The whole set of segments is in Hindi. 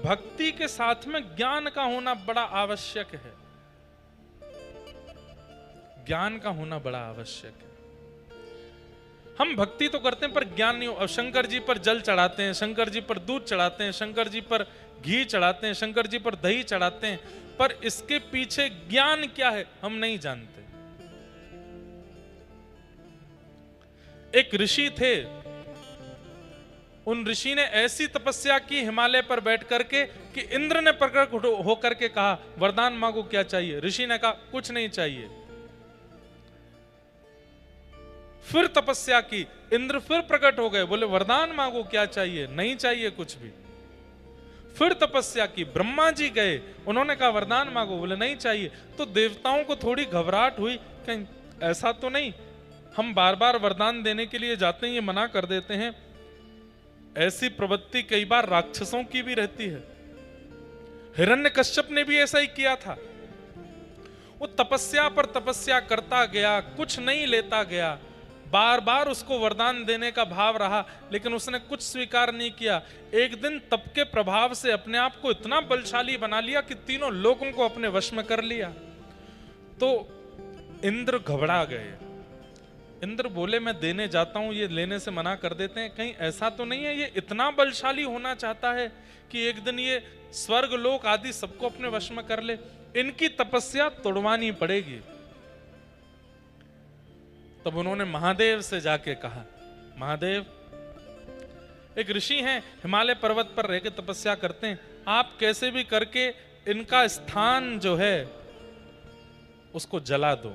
भक्ति के साथ में ज्ञान का होना बड़ा आवश्यक है। ज्ञान का होना बड़ा आवश्यक है। हम भक्ति तो करते हैं पर ज्ञान नहीं हो। अब शंकर जी पर जल चढ़ाते हैं, शंकर जी पर दूध चढ़ाते हैं, शंकर जी पर घी चढ़ाते हैं, शंकर जी पर दही चढ़ाते हैं, पर इसके पीछे ज्ञान क्या है हम नहीं जानते। एक ऋषि थे, उन ऋषि ने ऐसी तपस्या की हिमालय पर बैठ करके कि इंद्र ने प्रकट होकर के कहा वरदान मांगो क्या चाहिए। ऋषि ने कहा कुछ नहीं चाहिए। फिर तपस्या की, इंद्र फिर प्रकट हो गए, बोले वरदान मांगो क्या चाहिए, नहीं चाहिए कुछ भी। फिर तपस्या की, ब्रह्मा जी गए, उन्होंने कहा वरदान मांगो, बोले नहीं चाहिए। तो देवताओं को थोड़ी घबराहट हुई, कहीं ऐसा तो नहीं हम बार बार वरदान देने के लिए जाते हैं ये मना कर देते हैं। ऐसी प्रवृत्ति कई बार राक्षसों की भी रहती है। हिरण्यकश्यप ने भी ऐसा ही किया था। वो तपस्या पर तपस्या करता गया, कुछ नहीं लेता गया, बार बार उसको वरदान देने का भाव रहा, लेकिन उसने कुछ स्वीकार नहीं किया। एक दिन तप के प्रभाव से अपने आप को इतना बलशाली बना लिया कि तीनों लोगों को अपने वश में कर लिया। तो इंद्र घबरा गए। इंद्र बोले मैं देने जाता हूं, ये लेने से मना कर देते हैं, कहीं ऐसा तो नहीं है ये इतना बलशाली होना चाहता है कि एक दिन ये स्वर्ग लोक आदि सबको अपने वश में कर ले। इनकी तपस्या तोड़वानी पड़ेगी। तब उन्होंने महादेव से जाके कहा, महादेव एक ऋषि हैं, हिमालय पर्वत पर रह के तपस्या करते हैं, आप कैसे भी करके इनका स्थान जो है उसको जला दो।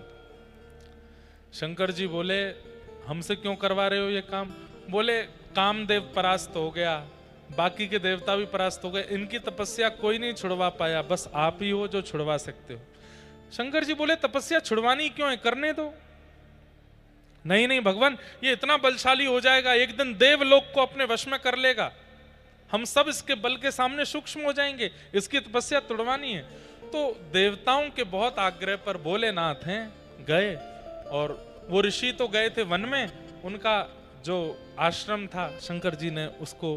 शंकर जी बोले हमसे क्यों करवा रहे हो ये काम। बोले कामदेव परास्त हो गया, बाकी के देवता भी परास्त हो गए, इनकी तपस्या कोई नहीं छुड़वा पाया, बस आप ही हो जो छुड़वा सकते हो। शंकर जी बोले तपस्या छुड़वानी क्यों है, करने दो। नहीं नहीं भगवान, ये इतना बलशाली हो जाएगा, एक दिन देवलोक को अपने वश में कर लेगा, हम सब इसके बल के सामने सूक्ष्म हो जाएंगे, इसकी तपस्या तोड़वानी है। तो देवताओं के बहुत आग्रह पर भोलेनाथ हैं गए, और वो ऋषि तो गए थे वन में, उनका जो आश्रम था शंकर जी ने उसको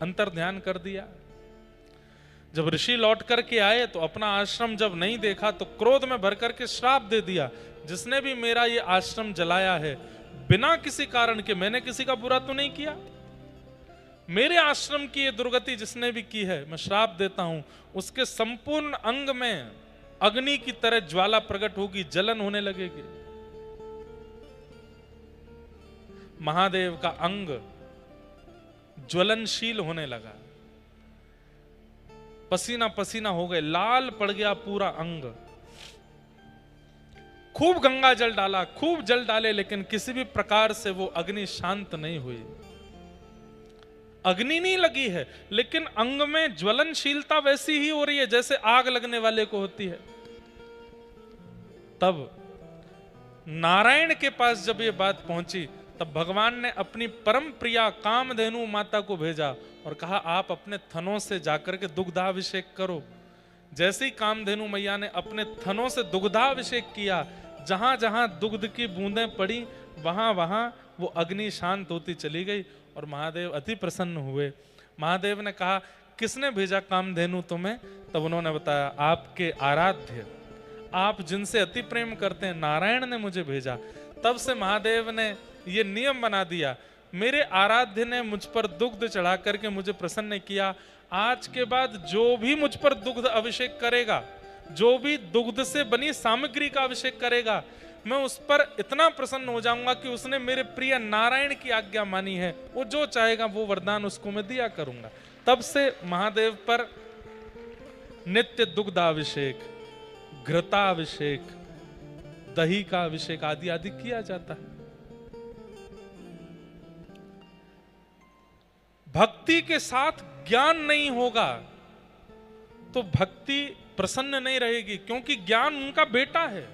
अंतर ध्यान कर दिया। जब ऋषि लौट करके आए तो अपना आश्रम जब नहीं देखा तो क्रोध में भर करके श्राप दे दिया, जिसने भी मेरा ये आश्रम जलाया है बिना किसी कारण के, मैंने किसी का बुरा तो नहीं किया, मेरे आश्रम की ये दुर्गति जिसने भी की है मैं श्राप देता हूं, उसके संपूर्ण अंग में अग्नि की तरह ज्वाला प्रकट होगी, जलन होने लगेगी। महादेव का अंग ज्वलनशील होने लगा, पसीना पसीना हो गए, लाल पड़ गया पूरा अंग। खूब गंगा जल डाला, खूब जल डाले, लेकिन किसी भी प्रकार से वो अग्नि शांत नहीं हुई। अग्नि नहीं लगी है, लेकिन अंग में ज्वलनशीलता वैसी ही हो रही है जैसे आग लगने वाले को होती है। तब नारायण के पास जब ये बात पहुंची, तब भगवान ने अपनी परम प्रिया कामधेनु माता को भेजा और कहा आप अपने थनों से जाकर के दुग्धाभिषेक करो। जैसे ही कामधेनु मैया ने अपने थनों से दुग्धाभिषेक किया, जहां जहां दुग्ध की बूंदें पड़ी वहां वहां वो अग्नि शांत होती चली गई और महादेव अति प्रसन्न हुए। महादेव ने कहा किसने भेजा कामधेनु तुम्हें? तब उन्होंने बताया आपके आराध्य, आप जिनसे अति प्रेम करते हैं, नारायण ने मुझे भेजा। तब से महादेव ने ये नियम बना दिया, मेरे आराध्य ने मुझ पर दुग्ध चढ़ा करके मुझे प्रसन्न किया, आज के बाद जो भी मुझ पर दुग्ध अभिषेक करेगा, जो भी दुग्ध से बनी सामग्री का अभिषेक करेगा, मैं उस पर इतना प्रसन्न हो जाऊंगा कि उसने मेरे प्रिय नारायण की आज्ञा मानी है, वो जो चाहेगा वो वरदान उसको मैं दिया करूंगा। तब से महादेव पर नित्य दुग्धाभिषेक, घृताभिषेक, दही का अभिषेक आदि आदि किया जाता है। भक्ति के साथ ज्ञान नहीं होगा तो भक्ति प्रसन्न नहीं रहेगी, क्योंकि ज्ञान उनका बेटा है।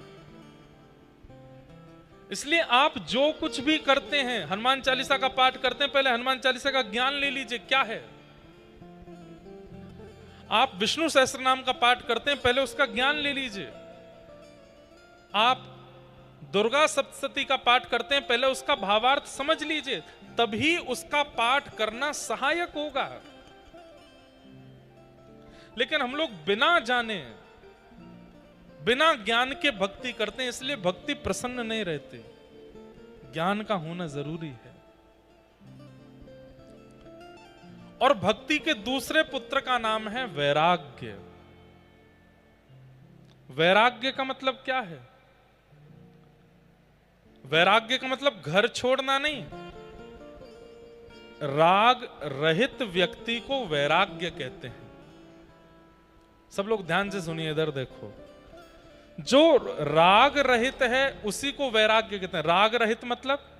इसलिए आप जो कुछ भी करते हैं, हनुमान चालीसा का पाठ करते हैं, पहले हनुमान चालीसा का ज्ञान ले लीजिए क्या है। आप विष्णु सहस्त्रनाम का पाठ करते हैं, पहले उसका ज्ञान ले लीजिए। आप दुर्गा सप्तशती का पाठ करते हैं, पहले उसका भावार्थ समझ लीजिए, तभी उसका पाठ करना सहायक होगा। लेकिन हम लोग बिना जाने, बिना ज्ञान के भक्ति करते हैं, इसलिए भक्ति प्रसन्न नहीं रहती। ज्ञान का होना जरूरी है। और भक्ति के दूसरे पुत्र का नाम है वैराग्य। वैराग्य का मतलब क्या है? वैराग्य का मतलब घर छोड़ना नहीं। राग रहित व्यक्ति को वैराग्य कहते हैं। सब लोग ध्यान से सुनिए, इधर देखो। जो राग रहित है उसी को वैराग्य कहते हैं। राग रहित मतलब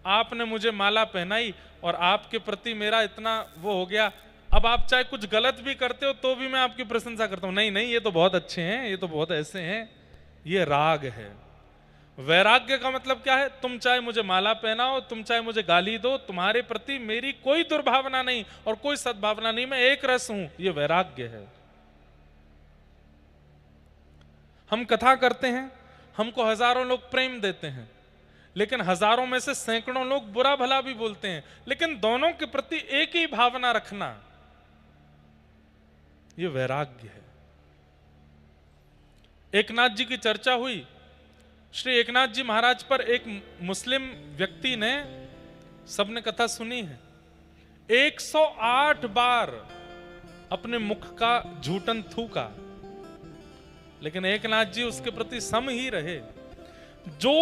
आपने मुझे माला पहनाई और आपके प्रति मेरा इतना वो हो गया, अब आप चाहे कुछ गलत भी करते हो तो भी मैं आपकी प्रशंसा करता हूं, नहीं नहीं ये तो बहुत अच्छे हैं, ये तो बहुत ऐसे हैं, ये राग है। वैराग्य का मतलब क्या है? तुम चाहे मुझे माला पहनाओ, तुम चाहे मुझे गाली दो, तुम्हारे प्रति मेरी कोई दुर्भावना नहीं और कोई सद्भावना नहीं, मैं एक रस हूं, ये वैराग्य है। हम कथा करते हैं, हमको हजारों लोग प्रेम देते हैं, लेकिन हजारों में से सैकड़ों लोग बुरा भला भी बोलते हैं, लेकिन दोनों के प्रति एक ही भावना रखना, यह वैराग्य है। एकनाथ जी की चर्चा हुई। श्री एकनाथ जी महाराज पर एक मुस्लिम व्यक्ति ने, सबने कथा सुनी है, 108 बार अपने मुख का झूठन थूका, लेकिन एकनाथ जी उसके प्रति सम ही रहे। जो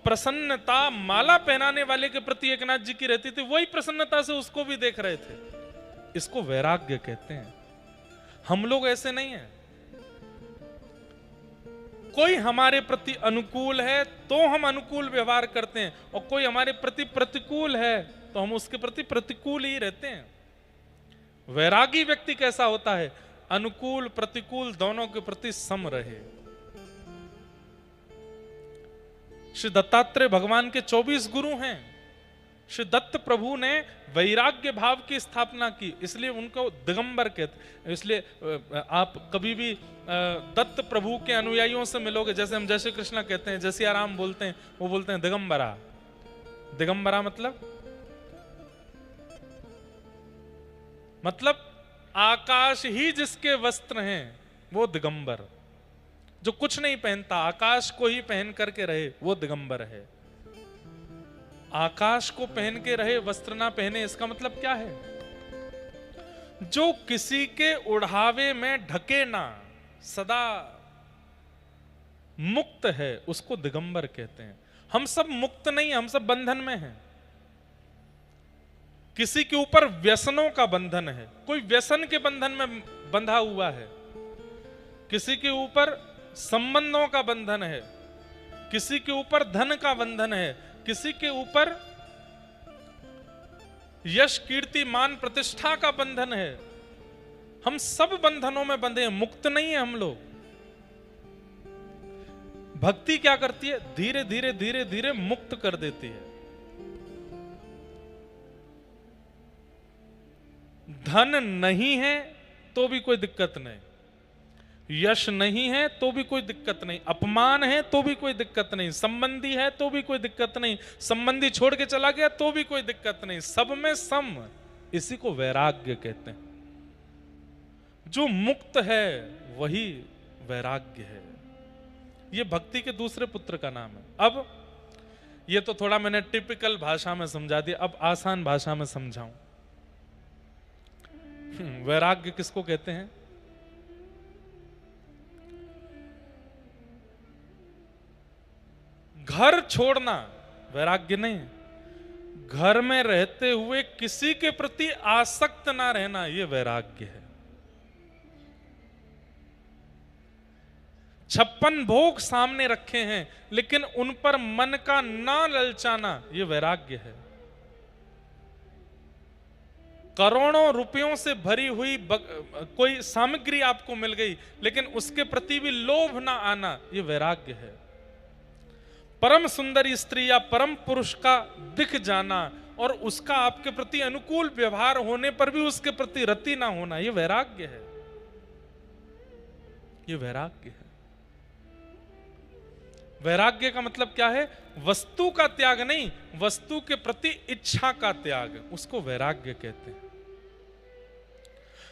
प्रसन्नता माला पहनाने वाले के प्रति एकनाथ जी की रहती थी, वही प्रसन्नता से उसको भी देख रहे थे। इसको वैराग्य कहते हैं। हम लोग ऐसे नहीं हैं। कोई हमारे प्रति अनुकूल है तो हम अनुकूल व्यवहार करते हैं, और कोई हमारे प्रति प्रतिकूल है तो हम उसके प्रति प्रतिकूल ही रहते हैं। वैरागी व्यक्ति कैसा होता है? अनुकूल प्रतिकूल दोनों के प्रति सम रहे। श्री दत्तात्रेय भगवान के 24 गुरु हैं। श्री दत्त प्रभु ने वैराग्य भाव की स्थापना की, इसलिए उनको दिगंबर कहते। इसलिए आप कभी भी दत्त प्रभु के अनुयायियों से मिलोगे, जैसे हम जय श्री कृष्णा कहते हैं, जय सिया राम बोलते हैं, वो बोलते हैं दिगंबरा। दिगंबरा मतलब आकाश ही जिसके वस्त्र हैं वो दिगंबर। जो कुछ नहीं पहनता, आकाश को ही पहन करके रहे, वो दिगंबर है। आकाश को पहन के रहे, वस्त्र ना पहने, इसका मतलब क्या है? जो किसी के उढ़ावे में ढके ना, सदा मुक्त है, उसको दिगंबर कहते हैं। हम सब मुक्त नहीं, हम सब बंधन में हैं। किसी के ऊपर व्यसनों का बंधन है, कोई व्यसन के बंधन में बंधा हुआ है, किसी के ऊपर संबंधों का बंधन है, किसी के ऊपर धन का बंधन है, किसी के ऊपर यश कीर्ति मान प्रतिष्ठा का बंधन है। हम सब बंधनों में बंधे हैं, मुक्त नहीं है हम लोग। भक्ति क्या करती है? धीरे धीरे धीरे धीरे मुक्त कर देती है। धन नहीं है तो भी कोई दिक्कत नहीं, यश नहीं है तो भी कोई दिक्कत नहीं, अपमान है तो भी कोई दिक्कत नहीं, संबंधी है तो भी कोई दिक्कत नहीं, संबंधी छोड़ के चला गया तो भी कोई दिक्कत नहीं, सब में सम। इसी को वैराग्य कहते हैं। जो मुक्त है वही वैराग्य है। ये भक्ति के दूसरे पुत्र का नाम है। अब ये तो थोड़ा मैंने टिपिकल भाषा में समझा दिया, अब आसान भाषा में समझाऊं। वैराग्य किसको कहते हैं? घर छोड़ना वैराग्य नहीं, घर में रहते हुए किसी के प्रति आसक्त ना रहना, यह वैराग्य है। 56 भोग सामने रखे हैं लेकिन उन पर मन का ना ललचाना, यह वैराग्य है। करोड़ों रुपयों से भरी हुई कोई सामग्री आपको मिल गई लेकिन उसके प्रति भी लोभ ना आना, यह वैराग्य है। परम सुंदरी स्त्री या परम पुरुष का दिख जाना और उसका आपके प्रति अनुकूल व्यवहार होने पर भी उसके प्रति रति ना होना, यह वैराग्य है। यह वैराग्य है। वैराग्य का मतलब क्या है? वस्तु का त्याग नहीं, वस्तु के प्रति इच्छा का त्याग, उसको वैराग्य कहते हैं।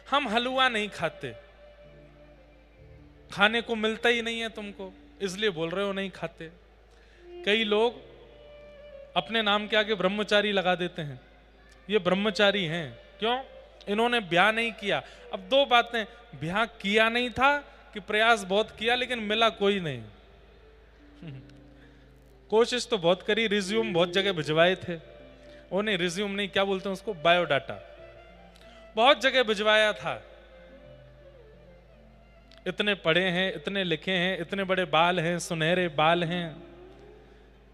हम हलवा नहीं खाते, खाने को मिलता ही नहीं है तुमको, इसलिए बोल रहे हो नहीं खाते। कई लोग अपने नाम के आगे ब्रह्मचारी लगा देते हैं, ये ब्रह्मचारी हैं। क्यों? इन्होंने ब्याह नहीं किया। अब दो बातें, ब्याह किया नहीं था कि प्रयास बहुत किया लेकिन मिला कोई नहीं। कोशिश तो बहुत करी, रिज्यूम बहुत जगह भिजवाए थे, वो नहीं, रिज्यूम नहीं, क्या बोलते हैं उसको, बायोडाटा, बहुत जगह भिजवाया था। इतने पढ़े हैं, इतने लिखे हैं, इतने बड़े बाल हैं, सुनहरे बाल हैं,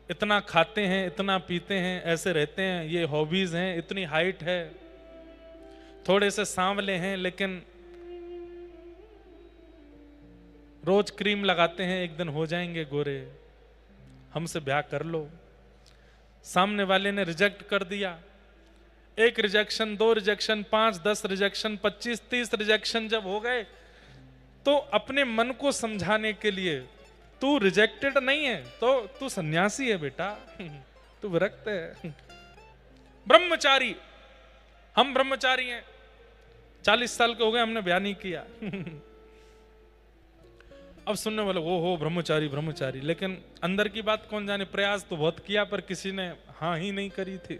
इतना खाते हैं, इतना पीते हैं, ऐसे रहते हैं, ये हॉबीज हैं, इतनी हाइट है, थोड़े से सांवले हैं लेकिन रोज क्रीम लगाते हैं, एक दिन हो जाएंगे गोरे, हमसे ब्याह कर लो। सामने वाले ने रिजेक्ट कर दिया। एक रिजेक्शन, दो रिजेक्शन, 5, 10 रिजेक्शन, 25, 30 रिजेक्शन जब हो गए तो अपने मन को समझाने के लिए, तू रिजेक्टेड नहीं है तो तू सन्यासी है बेटा, तू विरक्त है, ब्रह्मचारी, हम ब्रह्मचारी हैं, 40 साल के हो गए हमने ब्याह नहीं किया। अब सुनने वाले वो हो ब्रह्मचारी ब्रह्मचारी, लेकिन अंदर की बात कौन जाने, प्रयास तो बहुत किया पर किसी ने हाँ ही नहीं करी थी।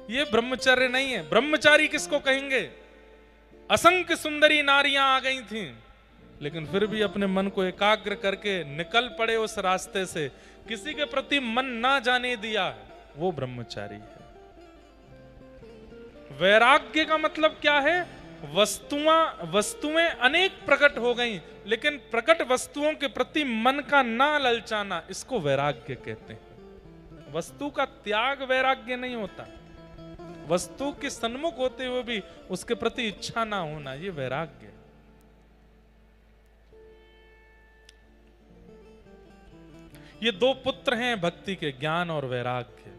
ये ब्रह्मचर्य नहीं है। ब्रह्मचारी किसको कहेंगे? असंख्य सुंदरी नारियां आ गई थीं, लेकिन फिर भी अपने मन को एकाग्र करके निकल पड़े उस रास्ते से, किसी के प्रति मन ना जाने दिया, वो ब्रह्मचारी है। वैराग्य का मतलब क्या है? वस्तुएं अनेक प्रकट हो गई, लेकिन प्रकट वस्तुओं के प्रति मन का ना ललचाना, इसको वैराग्य कहते हैं। वस्तु का त्याग वैराग्य नहीं होता, वस्तु के सन्मुख होते हुए भी उसके प्रति इच्छा ना होना, ये वैराग्य। ये दो पुत्र हैं भक्ति के, ज्ञान और वैराग्य।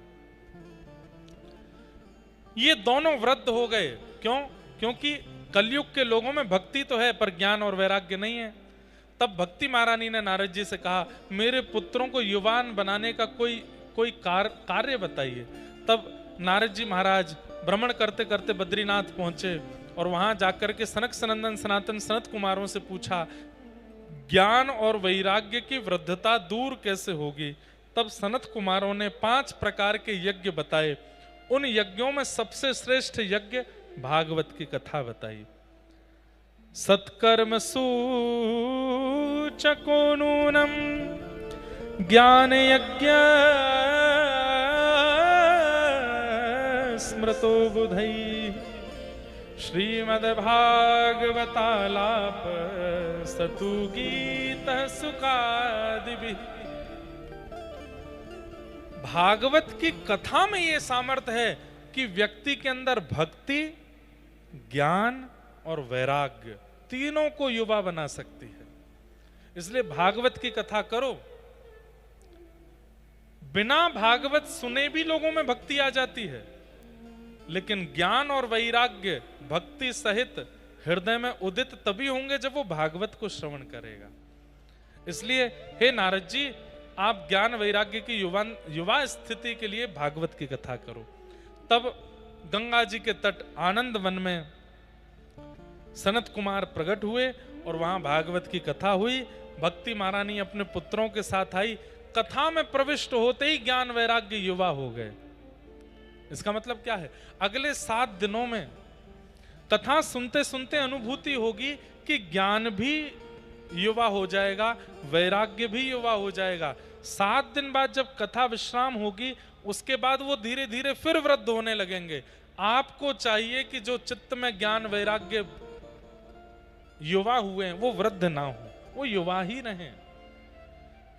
ये दोनों वृद्ध हो गए। क्यों? क्योंकि कलयुग के लोगों में भक्ति तो है पर ज्ञान और वैराग्य नहीं है। तब भक्ति महारानी ने नारद जी से कहा, मेरे पुत्रों को युवान बनाने का कोई कार्य बताइए। तब नारद जी महाराज भ्रमण करते करते बद्रीनाथ पहुंचे और वहां जाकर के सनक सनंदन सनातन सनत कुमारों से पूछा, ज्ञान और वैराग्य की वृद्धता दूर कैसे होगी? तब सनत कुमारों ने 5 प्रकार के यज्ञ बताए। उन यज्ञों में सबसे श्रेष्ठ यज्ञ भागवत की कथा बताई। सत्कर्म सूचको नूनम ज्ञान यज्ञ स्मृतो बुधई श्रीमद्भागवतालाप सतु गीत सुखादिभिः। भागवत की कथा में यह सामर्थ्य है कि व्यक्ति के अंदर भक्ति, ज्ञान और वैराग्य तीनों को युवा बना सकती है। इसलिए भागवत की कथा करो। बिना भागवत सुने भी लोगों में भक्ति आ जाती है, लेकिन ज्ञान और वैराग्य भक्ति सहित हृदय में उदित तभी होंगे जब वो भागवत को श्रवण करेगा। इसलिए हे नारद जी, आप ज्ञान वैराग्य की युवा स्थिति के लिए भागवत की कथा करो। तब गंगा जी के तट आनंद वन में सनत कुमार प्रकट हुए और वहां भागवत की कथा हुई। भक्ति महारानी अपने पुत्रों के साथ आई। कथा में प्रविष्ट होते ही ज्ञान वैराग्य युवा हो गए। इसका मतलब क्या है? अगले 7 दिनों में कथा सुनते सुनते अनुभूति होगी कि ज्ञान भी युवा हो जाएगा, वैराग्य भी युवा हो जाएगा। 7 दिन बाद जब कथा विश्राम होगी, उसके बाद वो धीरे धीरे फिर वृद्ध होने लगेंगे। आपको चाहिए कि जो चित्त में ज्ञान वैराग्य युवा हुए हैं वो वृद्ध ना हो, वो युवा ही रहें।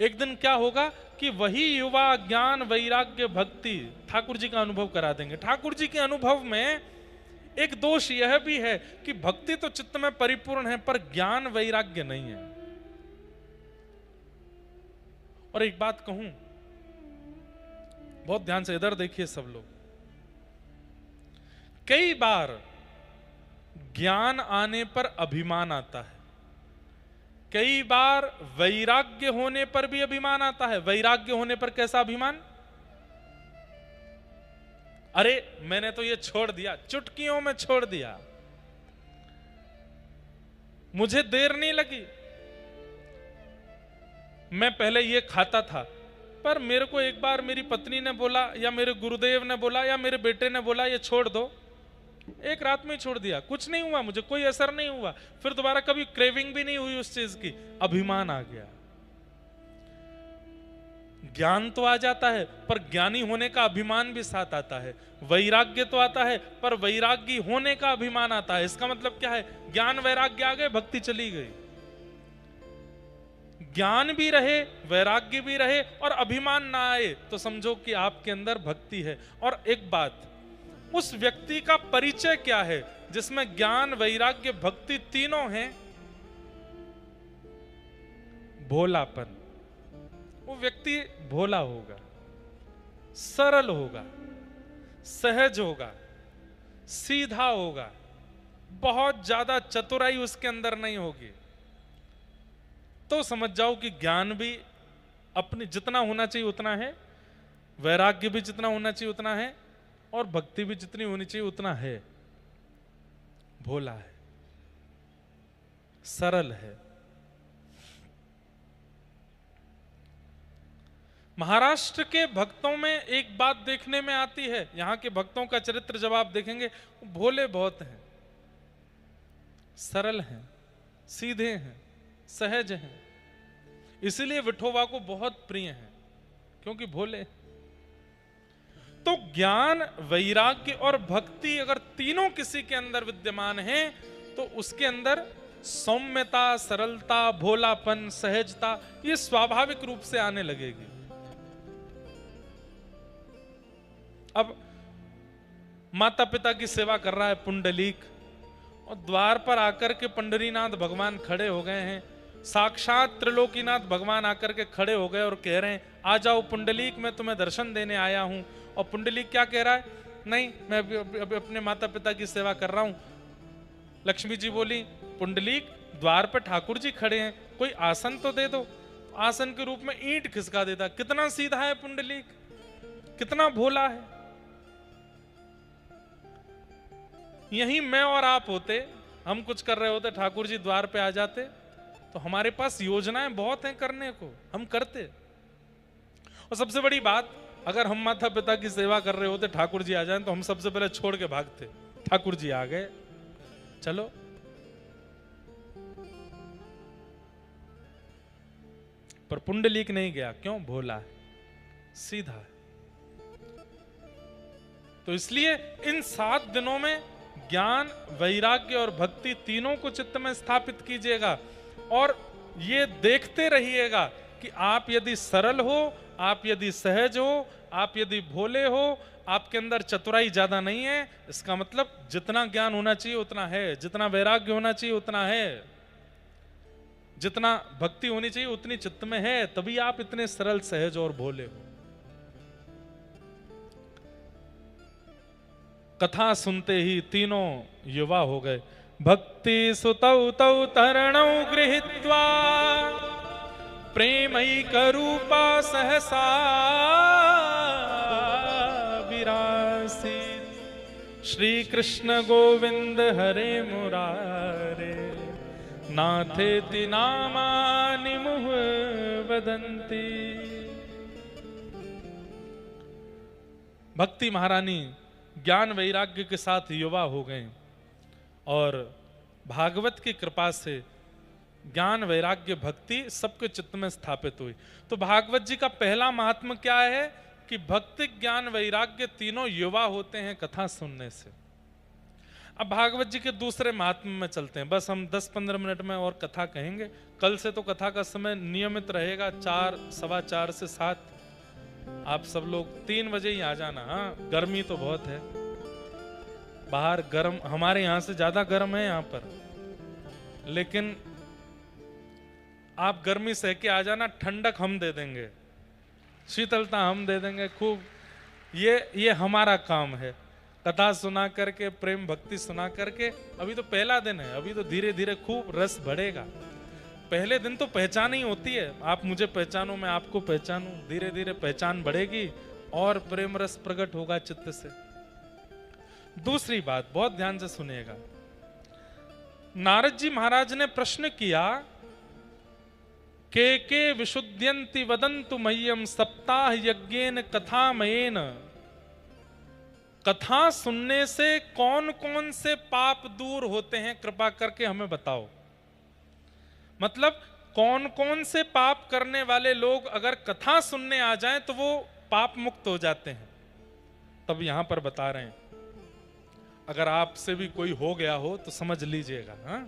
एक दिन क्या होगा कि वही युवा ज्ञान वैराग्य भक्ति ठाकुर जी का अनुभव करा देंगे। ठाकुर जी के अनुभव में एक दोष यह भी है कि भक्ति तो चित्त में परिपूर्ण है पर ज्ञान वैराग्य नहीं है। और एक बात कहूं, बहुत ध्यान से इधर देखिए सब लोग। कई बार ज्ञान आने पर अभिमान आता है, कई बार वैराग्य होने पर भी अभिमान आता है। वैराग्य होने पर कैसा अभिमान? अरे मैंने तो ये छोड़ दिया, चुटकियों में छोड़ दिया। मुझे देर नहीं लगी। मैं पहले ये खाता था, पर मेरे को एक बार मेरी पत्नी ने बोला या मेरे गुरुदेव ने बोला या मेरे बेटे ने बोला ये छोड़ दो, एक रात में ही छोड़ दिया, कुछ नहीं हुआ, मुझे कोई असर नहीं हुआ, फिर दोबारा कभी क्रेविंग भी नहीं हुई उस चीज की। अभिमान आ गया। ज्ञान तो आ जाता है, पर ज्ञानी होने का अभिमान भी साथ आता है। वैराग्य तो आता है, पर वैरागी होने का अभिमान आता है। इसका मतलब क्या है? ज्ञान वैराग्य आ गए, भक्ति चली गई। ज्ञान भी रहे, वैराग्य भी रहे और अभिमान ना आए तो समझो कि आपके अंदर भक्ति है। और एक बात, उस व्यक्ति का परिचय क्या है जिसमें ज्ञान, वैराग्य, भक्ति तीनों हैं? भोलापन। वो व्यक्ति भोला होगा, सरल होगा, सहज होगा, सीधा होगा, बहुत ज्यादा चतुराई उसके अंदर नहीं होगी। तो समझ जाओ कि ज्ञान भी अपने जितना होना चाहिए उतना है, वैराग्य भी जितना होना चाहिए उतना है, और भक्ति भी जितनी होनी चाहिए उतना है। भोला है, सरल है। महाराष्ट्र के भक्तों में एक बात देखने में आती है, यहां के भक्तों का चरित्र जब आप देखेंगे, वो भोले बहुत हैं, सरल हैं, सीधे हैं, सहज हैं। इसीलिए विठोबा को बहुत प्रिय हैं, क्योंकि भोले। तो ज्ञान, वैराग्य और भक्ति अगर तीनों किसी के अंदर विद्यमान हैं, तो उसके अंदर सौम्यता, सरलता, भोलापन, सहजता ये स्वाभाविक रूप से आने लगेगी। अब माता पिता की सेवा कर रहा है पुंडलीक, और द्वार पर आकर के पंडरीनाथ भगवान खड़े हो गए हैं। साक्षात त्रिलोकीनाथ भगवान आकर के खड़े हो गए और कह रहे हैं, आ जाओ पुंडलीक, मैं तुम्हें दर्शन देने आया हूं। और पुंडलीक क्या कह रहा है? नहीं, मैं अभी अपने माता पिता की सेवा कर रहा हूं। लक्ष्मी जी बोली, पुंडलीक द्वार पर ठाकुर जी खड़े हैं, कोई आसन तो दे दो। आसन के रूप में ईंट खिसका देता। कितना सीधा है पुंडलीक, कितना भोला है। यही मैं और आप होते, हम कुछ कर रहे होते, ठाकुर जी द्वार पे आ जाते, तो हमारे पास योजनाएं बहुत हैं करने को, हम करते। और सबसे बड़ी बात, अगर हम माता पिता की सेवा कर रहे होते, ठाकुर जी आ जाएं, तो हम सबसे पहले छोड़ के भागते। ठाकुर जी आ गए, चलो। पर पुंडलीक नहीं गया, क्यों? भोला है, सीधा है। तो इसलिए इन 7 दिनों में ज्ञान, वैराग्य और भक्ति तीनों को चित्त में स्थापित कीजिएगा, और ये देखते रहिएगा कि आप यदि सरल हो, आप यदि सहज हो, आप यदि भोले हो, आपके अंदर चतुराई ज्यादा नहीं है, इसका मतलब जितना ज्ञान होना चाहिए उतना है, जितना वैराग्य होना चाहिए उतना है, जितना भक्ति होनी चाहिए उतनी चित्त में है, तभी आप इतने सरल, सहज और भोले हो। कथा सुनते ही तीनों युवा हो गए। भक्ति सुतौ तौ तरणौ गृहीत्वा प्रेमैक रूपा सहसा विरासीत्। श्री कृष्ण गोविंद हरे मुरारे नाथेति नामानि मुह वदन्ति। भक्ति महारानी ज्ञान वैराग्य के साथ युवा हो गए, और भागवत की कृपा से ज्ञान, वैराग्य, भक्ति सबके चित्त में स्थापित हुई। तो भागवत जी का पहला महात्म क्या है कि भक्ति, ज्ञान, वैराग्य तीनों युवा होते हैं कथा सुनने से। अब भागवत जी के दूसरे महात्म में चलते हैं। बस हम 10-15 मिनट में और कथा कहेंगे। कल से तो कथा का समय नियमित रहेगा, 4, 4:15 से 7। आप सब लोग 3 बजे ही आ जाना। हाँ, गर्मी तो बहुत है बाहर, गर्म, हमारे यहाँ से ज्यादा गर्म है यहाँ पर, लेकिन आप गर्मी सह के आ जाना, ठंडक हम दे देंगे, शीतलता हम दे देंगे खूब। ये हमारा काम है, कथा सुना करके, प्रेम भक्ति सुना करके। अभी तो पहला दिन है, अभी तो धीरे धीरे खूब रस बढ़ेगा। पहले दिन तो पहचान ही होती है, आप मुझे पहचानो, मैं आपको पहचानूं। धीरे धीरे पहचान बढ़ेगी और प्रेम रस प्रकट होगा चित्त से। दूसरी बात बहुत ध्यान से सुनिएगा, नारद जी महाराज ने प्रश्न किया, के विशुद्ध्यन्ति वदन्तु मह्यम सप्ताह यज्ञेन कथामयेन। कथा सुनने से कौन कौन से पाप दूर होते हैं, कृपा करके हमें बताओ। मतलब कौन कौन से पाप करने वाले लोग अगर कथा सुनने आ जाएं तो वो पाप मुक्त हो जाते हैं। तब यहां पर बता रहे हैं, अगर आपसे भी कोई हो गया हो तो समझ लीजिएगा। हाँ,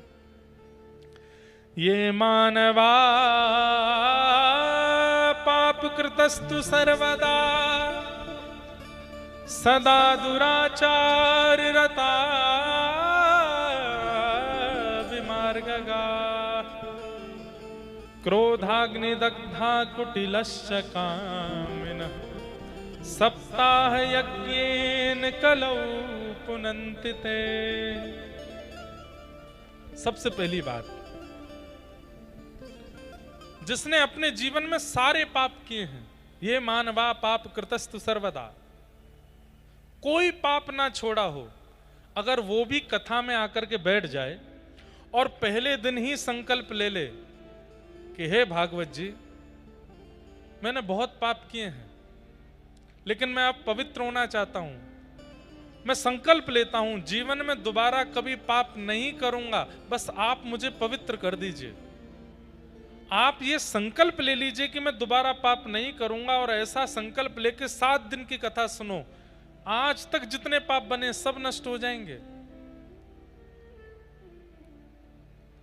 ये मानवा पाप कृतस्तु सर्वदा सदा दुराचार रता विमार्गगा क्रोधाग्निदग्धा कुटिलश्च कामिनः सप्ताह यज्ञेन कलौ पुनन्ति ते। सबसे पहली बात, जिसने अपने जीवन में सारे पाप किए हैं, ये मानवा पाप कृतस्तु सर्वदा, कोई पाप ना छोड़ा हो, अगर वो भी कथा में आकर के बैठ जाए और पहले दिन ही संकल्प ले ले कि हे भागवत जी, मैंने बहुत पाप किए हैं लेकिन मैं अब पवित्र होना चाहता हूं, मैं संकल्प लेता हूं जीवन में दोबारा कभी पाप नहीं करूंगा, बस आप मुझे पवित्र कर दीजिए। आप ये संकल्प ले लीजिए कि मैं दोबारा पाप नहीं करूंगा, और ऐसा संकल्प लेके 7 दिन की कथा सुनो, आज तक जितने पाप बने सब नष्ट हो जाएंगे।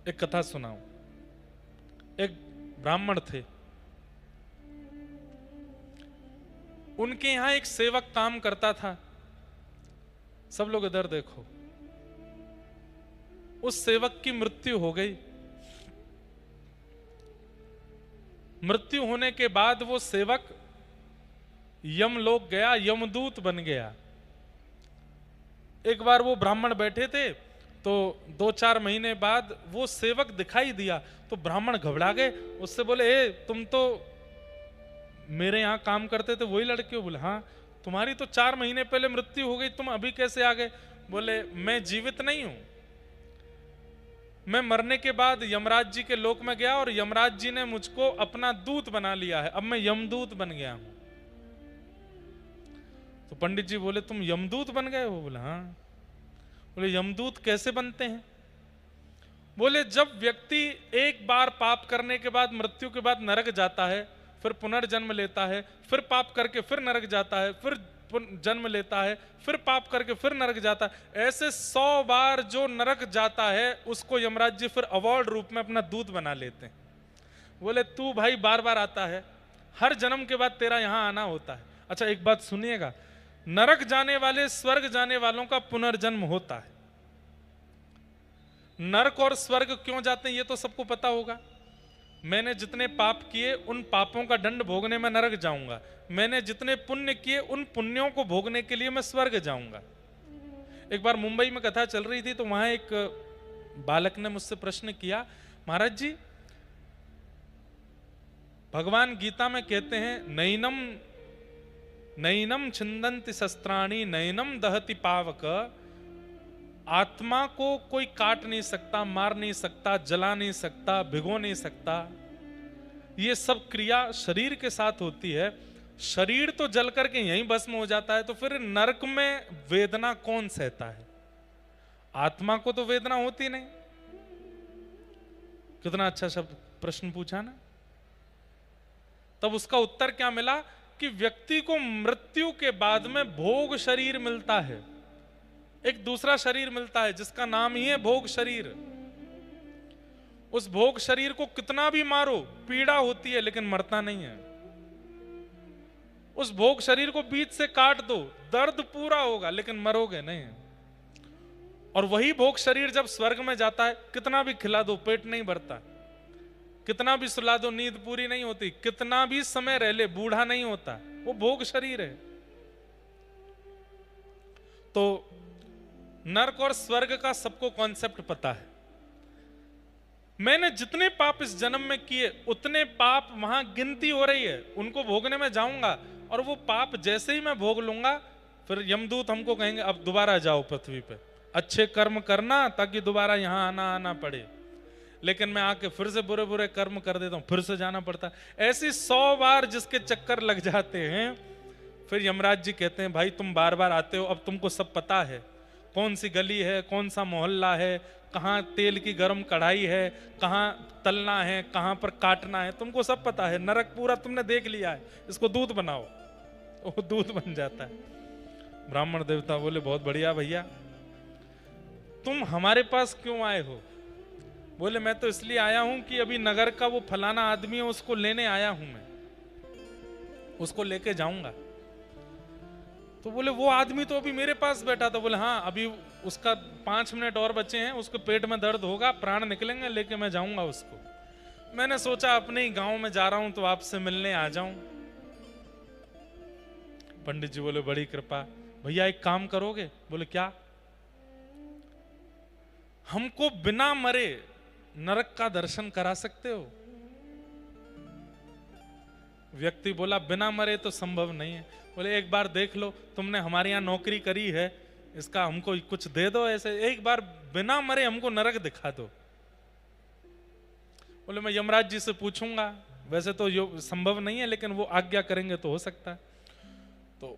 एक कथा सुनाऊं। एक ब्राह्मण थे, उनके यहां एक सेवक काम करता था। सब लोग इधर देखो। उस सेवक की मृत्यु हो गई। मृत्यु होने के बाद वो सेवक यमलोक गया, यमदूत बन गया। एक बार वो ब्राह्मण बैठे थे तो 2-4 महीने बाद वो सेवक दिखाई दिया तो ब्राह्मण घबरा गए। उससे बोले, ए तुम तो मेरे यहाँ काम करते थे, वही लड़के हो? बोले हाँ। तुम्हारी तो 4 महीने पहले मृत्यु हो गई, तुम अभी कैसे आ गए? बोले मैं जीवित नहीं हूं, मैं मरने के बाद यमराज जी के लोक में गया और यमराज जी ने मुझको अपना दूत बना लिया है, अब मैं यमदूत बन गया हूं। तो पंडित जी बोले, तुम यमदूत बन गए हो? बोले हाँ। बोले यमदूत कैसे बनते हैं? बोले जब व्यक्ति एक बार पाप करने के बाद मृत्यु के बाद नरक जाता है, फिर पुनर्जन्म लेता है, फिर पाप करके फिर नरक जाता है, फिर जन्म लेता है, फिर पाप करके फिर नरक जाता है, ऐसे 100 बार जो नरक जाता है उसको यमराज जी फिर अवार्ड रूप में अपना दूत बना लेते हैं। बोले तू भाई बार बार आता है, हर जन्म के बाद तेरा यहां आना होता है। अच्छा एक बात सुनिएगा, नरक जाने वाले स्वर्ग जाने वालों का पुनर्जन्म होता है। नरक और स्वर्ग क्यों जाते हैं ये तो सबको पता होगा। मैंने जितने पाप किए उन पापों का दंड भोगने में नरक जाऊंगा, मैंने जितने पुण्य किए उन पुण्यों को भोगने के लिए मैं स्वर्ग जाऊंगा। एक बार मुंबई में कथा चल रही थी तो वहां एक बालक ने मुझसे प्रश्न किया, महाराज जी भगवान गीता में कहते हैं नैनम नैनम छिंदन्ति शस्त्राणि नैनम दहति पावक, आत्मा को कोई काट नहीं सकता, मार नहीं सकता, जला नहीं सकता, भिगो नहीं सकता, ये सब क्रिया शरीर के साथ होती है। शरीर तो जल करके यहीं भस्म हो जाता है, तो फिर नरक में वेदना कौन सहता है? आत्मा को तो वेदना होती नहीं। कितना अच्छा शब्द प्रश्न पूछा ना। तब उसका उत्तर क्या मिला कि व्यक्ति को मृत्यु के बाद में भोग शरीर मिलता है, एक दूसरा शरीर मिलता है जिसका नाम ही है भोग शरीर। उस भोग शरीर को कितना भी मारो पीड़ा होती है लेकिन मरता नहीं है। उस भोग शरीर को बीच से काट दो, दर्द पूरा होगा लेकिन मरोगे नहीं। और वही भोग शरीर जब स्वर्ग में जाता है, कितना भी खिला दो पेट नहीं भरता, कितना भी सुला दो नींद पूरी नहीं होती, कितना भी समय रह ले बूढ़ा नहीं होता, वो भोग शरीर है। तो नरक और स्वर्ग का सबको कॉन्सेप्ट पता है। मैंने जितने पाप इस जन्म में किए उतने पाप वहां गिनती हो रही है, उनको भोगने में जाऊंगा और वो पाप जैसे ही मैं भोग लूंगा फिर यमदूत हमको कहेंगे अब दोबारा जाओ पृथ्वी पे, अच्छे कर्म करना ताकि दोबारा यहाँ आना पड़े, लेकिन मैं आके फिर से बुरे बुरे कर्म कर देता हूँ, फिर से जाना पड़ता है। ऐसी 100 बार जिसके चक्कर लग जाते हैं, फिर यमराज जी कहते हैं भाई तुम बार बार आते हो, अब तुमको सब पता है, कौन सी गली है, कौन सा मोहल्ला है, कहाँ तेल की गर्म कढ़ाई है, कहाँ तलना है, कहाँ पर काटना है, तुमको सब पता है, नरक पूरा तुमने देख लिया है, इसको दूध बनाओ। वो दूध बन जाता है। ब्राह्मण देवता बोले बहुत बढ़िया भैया, तुम हमारे पास क्यों आए हो? बोले मैं तो इसलिए आया हूं कि अभी नगर का वो फलाना आदमी है, उसको लेने आया हूं, मैं उसको लेके जाऊंगा। तो बोले वो आदमी तो अभी मेरे पास बैठा था। बोले हाँ, अभी उसका 5 मिनट और बचे हैं, उसके पेट में दर्द होगा, प्राण निकलेंगे, लेके मैं जाऊंगा उसको। मैंने सोचा अपने ही गांव में जा रहा हूं तो आपसे मिलने आ जाऊं। पंडित जी बोले बड़ी कृपा, भैया एक काम करोगे? बोले क्या? हमको बिना मरे नरक का दर्शन करा सकते हो? व्यक्ति बोला बिना मरे तो संभव नहीं है। बोले एक बार देख लो, तुमने हमारे यहाँ नौकरी करी है, इसका हमको कुछ दे दो, ऐसे एक बार बिना मरे हमको नरक दिखा दो। बोले मैं यमराज जी से पूछूंगा, वैसे तो संभव नहीं है, लेकिन वो आज्ञा करेंगे तो हो सकता है। तो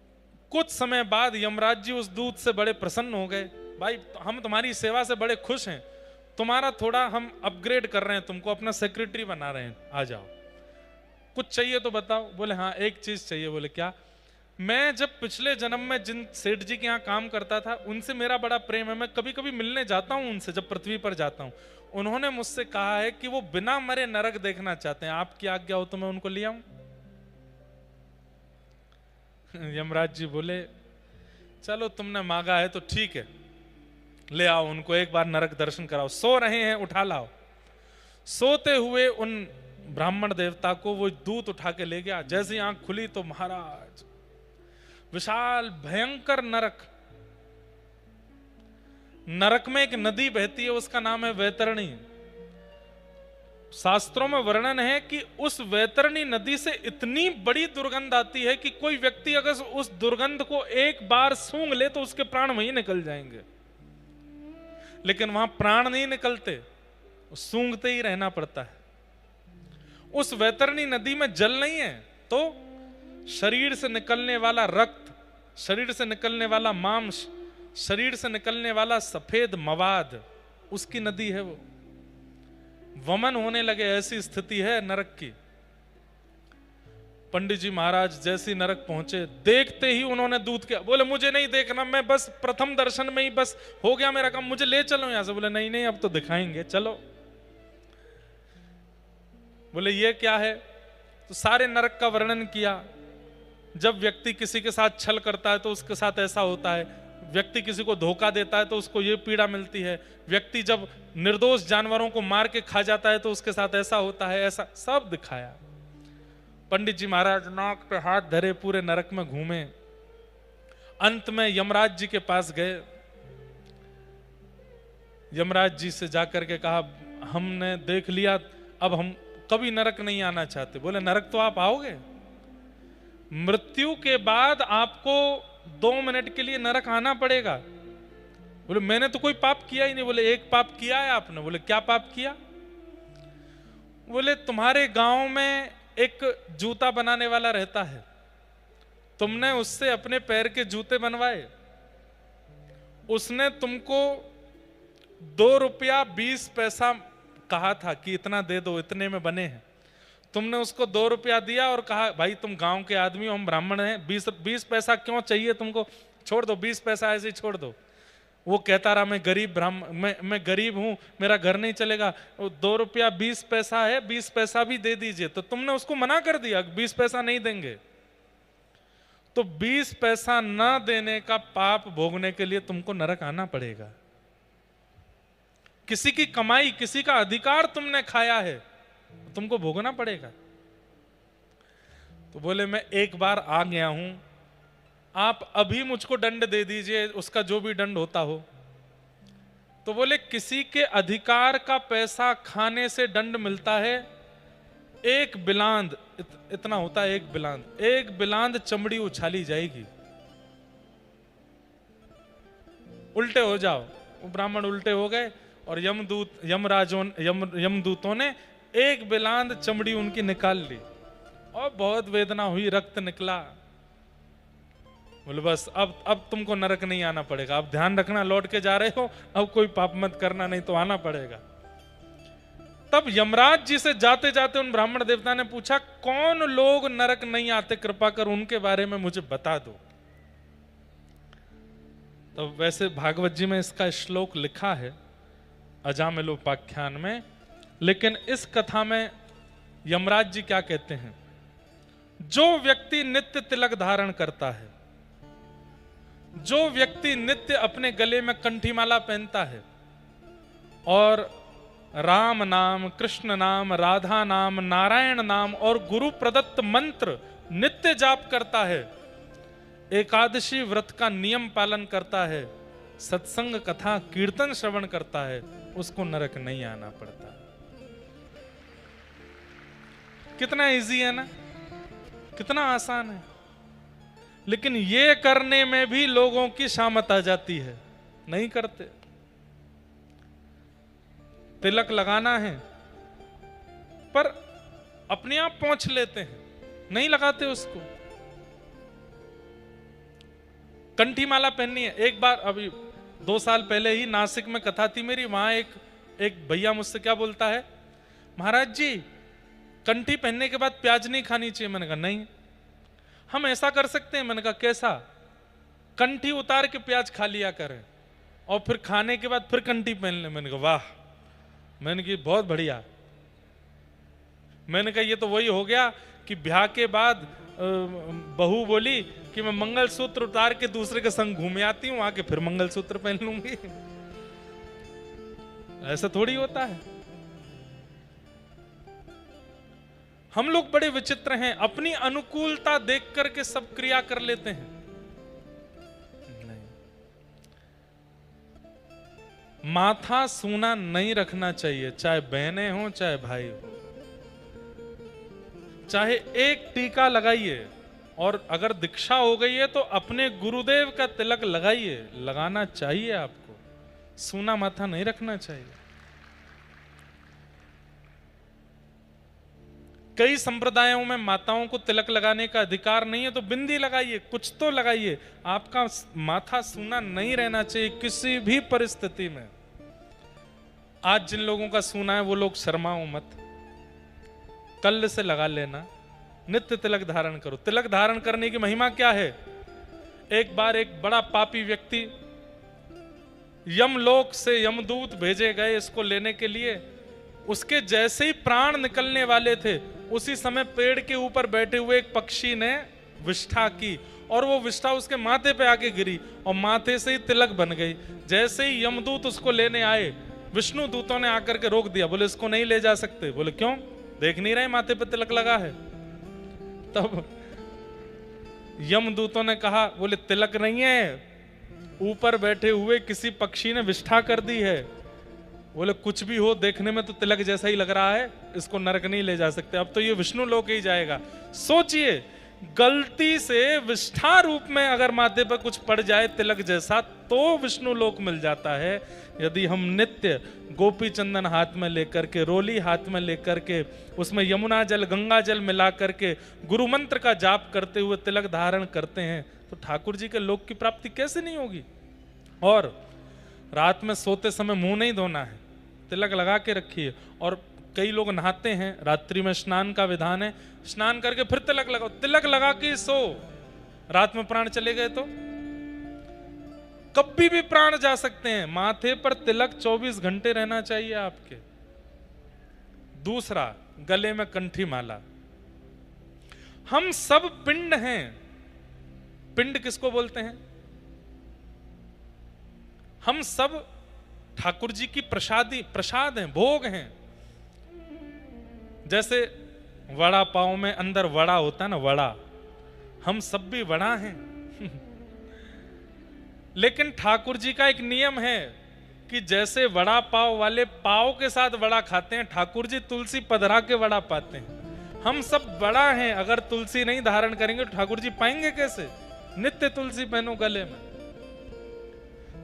कुछ समय बाद यमराज जी उस दूत से बड़े प्रसन्न हो गए। भाई हम तुम्हारी सेवा से बड़े खुश हैं, तुम्हारा थोड़ा हम अपग्रेड कर रहे हैं, तुमको अपना सेक्रेटरी बना रहे हैं, आ जाओ, कुछ चाहिए तो बताओ। बोले हाँ एक चीज चाहिए। बोले क्या? मैं जब पिछले जन्म में जिन सेठ जी के यहाँ काम करता था, उनसे मेरा बड़ा प्रेम है, मैं कभी कभी मिलने जाता हूँ उनसे, जब पृथ्वी पर जाता हूँ। उन्होंने मुझसे कहा है कि वो बिना मरे नरक देखना चाहते हैं, आपकी आज्ञा हो तो मैं उनको ले आऊं। यमराज जी बोले चलो तुमने मांगा है तो ठीक है, ले आओ उनको, एक बार नरक दर्शन कराओ, सो रहे हैं उठा लाओ। सोते हुए उन ब्राह्मण देवता को वो दूत उठा के ले गया। जैसे आंख खुली तो महाराज विशाल भयंकर नरक, नरक में एक नदी बहती है, उसका नाम है वैतरणी। शास्त्रों में वर्णन है कि उस वैतरणी नदी से इतनी बड़ी दुर्गंध आती है कि कोई व्यक्ति अगर उस दुर्गंध को एक बार सूंघ ले तो उसके प्राण वहीं निकल जाएंगे, लेकिन वहां प्राण नहीं निकलते, सूंघते ही रहना पड़ता है। उस वैतरणी नदी में जल नहीं है तो शरीर से निकलने वाला रक्त, शरीर से निकलने वाला मांस, शरीर से निकलने वाला सफेद मवाद, उसकी नदी है वो। वमन होने लगे, ऐसी स्थिति है नरक की। पंडित जी महाराज जैसी नरक पहुंचे, देखते ही उन्होंने दूध किया। बोले मुझे नहीं देखना, मैं बस प्रथम दर्शन में ही बस हो गया मेरा काम, मुझे ले चलो यहां से। बोले नहीं नहीं अब तो दिखाएंगे, चलो। बोले ये क्या है? तो सारे नरक का वर्णन किया। जब व्यक्ति किसी के साथ छल करता है तो उसके साथ ऐसा होता है, व्यक्ति किसी को धोखा देता है तो उसको ये पीड़ा मिलती है, व्यक्ति जब निर्दोष जानवरों को मार के खा जाता है तो उसके साथ ऐसा होता है, ऐसा सब दिखाया। पंडित जी महाराज नाक पे हाथ धरे पूरे नरक में घूमे। अंत में यमराज जी के पास गए। यमराज जी से जाकर के कहा हमने देख लिया, अब हम कभी नरक नहीं आना चाहते। बोले नरक तो आप आओगे, मृत्यु के बाद आपको 2 मिनट के लिए नरक आना पड़ेगा। बोले मैंने तो कोई पाप किया ही नहीं। बोले एक पाप किया है आपने। बोले क्या पाप किया? बोले तुम्हारे गांव में एक जूता बनाने वाला रहता है, तुमने उससे अपने पैर के जूते बनवाए, उसने तुमको 2 रुपया 20 पैसा कहा था कि इतना दे दो, इतने में बने हैं। तुमने उसको 2 रुपया दिया और कहा भाई तुम गांव के आदमी हो, हम ब्राह्मण हैं, 20 पैसा क्यों चाहिए तुमको, छोड़ दो, 20 पैसा ऐसे ही छोड़ दो। वो कहता रहा मैं गरीब ब्राह्मण, मैं गरीब हूं, मेरा घर नहीं चलेगा, 2 रुपया 20 पैसा है, 20 पैसा भी दे दीजिए। तो तुमने उसको मना कर दिया 20 पैसा नहीं देंगे। तो 20 पैसा ना देने का पाप भोगने के लिए तुमको नरक आना पड़ेगा। किसी की कमाई, किसी का अधिकार तुमने खाया है, तुमको भोगना पड़ेगा। तो बोले मैं एक बार आ गया हूं, आप अभी मुझको दंड दे दीजिए, उसका जो भी दंड होता हो। तो बोले किसी के अधिकार का पैसा खाने से दंड मिलता है 1 बिलांद, इतना होता है 1 बिलांद, 1 बिलांद चमड़ी उछाली जाएगी। उल्टे हो जाओ, वो ब्राह्मण उल्टे हो गए और यमदूतों ने एक बिलांद चमड़ी उनकी निकाल ली और बहुत वेदना हुई, रक्त निकला। बोले बस अब तुमको नरक नहीं आना पड़ेगा, अब ध्यान रखना लौट के जा रहे हो, अब कोई पाप मत करना नहीं तो आना पड़ेगा। तब यमराज जी से जाते जाते उन ब्राह्मण देवता ने पूछा, कौन लोग नरक नहीं आते, कृपा कर उनके बारे में मुझे बता दो। तो वैसे भागवत जी में इसका श्लोक लिखा है अजामिलोपाख्यान में, लेकिन इस कथा में यमराज जी क्या कहते हैं, जो व्यक्ति नित्य तिलक धारण करता है, जो व्यक्ति नित्य अपने गले में कंठीमाला पहनता है और राम नाम, कृष्ण नाम, राधा नाम, नारायण नाम और गुरु प्रदत्त मंत्र नित्य जाप करता है, एकादशी व्रत का नियम पालन करता है, सत्संग कथा कीर्तन श्रवण करता है, उसको नरक नहीं आना पड़ता। कितना इजी है ना, कितना आसान है। लेकिन ये करने में भी लोगों की शामत आ जाती है, नहीं करते। तिलक लगाना है पर अपने आप पहुंच लेते हैं, नहीं लगाते उसको। कंठी माला पहननी है। एक बार अभी 2 साल पहले ही नासिक में कथा थी मेरी, वहां एक भैया मुझसे क्या बोलता है, महाराज जी कंठी पहनने के बाद प्याज नहीं खानी चाहिए। मैंने कहा नहीं। हम ऐसा कर सकते हैं। मैंने कहा कैसा? कंठी उतार के प्याज खा लिया करें और फिर खाने के बाद फिर कंठी पहन ले। मैंने कहा वाह। मैंने कहा बहुत बढ़िया। मैंने कहा ये तो वही हो गया कि ब्याह के बाद बहू बोली कि मैं मंगलसूत्र उतार के दूसरे के संग घूम आती हूं, आके फिर मंगलसूत्र पहन लूंगी। ऐसा थोड़ी होता है। हम लोग बड़े विचित्र हैं, अपनी अनुकूलता देख करके सब क्रिया कर लेते हैं। नहीं, माथा सूना नहीं रखना चाहिए, चाहे बहनें हो चाहे भाई हो। चाहे एक टीका लगाइए, और अगर दीक्षा हो गई है तो अपने गुरुदेव का तिलक लगाइए, लगाना चाहिए आपको। सूना माथा नहीं रखना चाहिए। कई संप्रदायों में माताओं को तिलक लगाने का अधिकार नहीं है, तो बिंदी लगाइए, कुछ तो लगाइए। आपका माथा सूना नहीं रहना चाहिए किसी भी परिस्थिति में। आज जिन लोगों का सूना है वो लोग शर्माओ मत, कल से लगा लेना। नित्य तिलक धारण करो। तिलक धारण करने की महिमा क्या है? एक बार एक बड़ा पापी व्यक्ति यमलोक से यमदूत भेजे गए इसको लेने के लिए। उसके जैसे ही प्राण निकलने वाले थे, उसी समय पेड़ के ऊपर बैठे हुए एक पक्षी ने विष्ठा की, और वो विष्ठा उसके माथे पे आके गिरी और माथे से ही तिलक बन गई। जैसे ही यमदूत उसको लेने आए, विष्णु दूतों ने आकर के रोक दिया। बोले इसको नहीं ले जा सकते। बोले क्यों? देख नहीं रहे माथे पे तिलक लगा है। तब यमदूतों ने कहा, बोले तिलक नहीं है, ऊपर बैठे हुए किसी पक्षी ने विष्ठा कर दी है। बोले कुछ भी हो, देखने में तो तिलक जैसा ही लग रहा है, इसको नरक नहीं ले जा सकते। अब तो ये विष्णु लोक ही जाएगा। सोचिए, गलती से विष्ठा रूप में अगर माथे पर कुछ पड़ जाए तिलक जैसा, तो विष्णु लोक मिल जाता है। यदि हम नित्य गोपी चंदन हाथ में लेकर के, रोली हाथ में लेकर के, उसमें यमुना जल गंगा जल मिला करके गुरु मंत्र का जाप करते हुए तिलक धारण करते हैं, तो ठाकुर जी के लोक की प्राप्ति कैसे नहीं होगी? और रात में सोते समय मुंह नहीं धोना है, तिलक लगा के रखिए। और कई लोग नहाते हैं, रात्रि में स्नान का विधान है, स्नान करके फिर तिलक लगाओ। तिलक लगा के सो, रात में प्राण चले गए तो कभी भी प्राण जा सकते हैं। माथे पर तिलक 24 घंटे रहना चाहिए आपके। दूसरा, गले में कंठी माला। हम सब पिंड हैं। पिंड किसको बोलते हैं? हम सब ठाकुर जी की प्रसाद हैं, भोग हैं। जैसे वड़ा पाव में अंदर वड़ा होता है ना, वड़ा, हम सब भी वड़ा हैं। लेकिन ठाकुर जी का एक नियम है कि जैसे वड़ा पाव वाले पाव के साथ वड़ा खाते हैं, ठाकुर जी तुलसी पधरा के वड़ा पाते हैं। हम सब वड़ा हैं। अगर तुलसी नहीं धारण करेंगे तो ठाकुर जी पाएंगे कैसे? नित्य तुलसी पहनो गले में।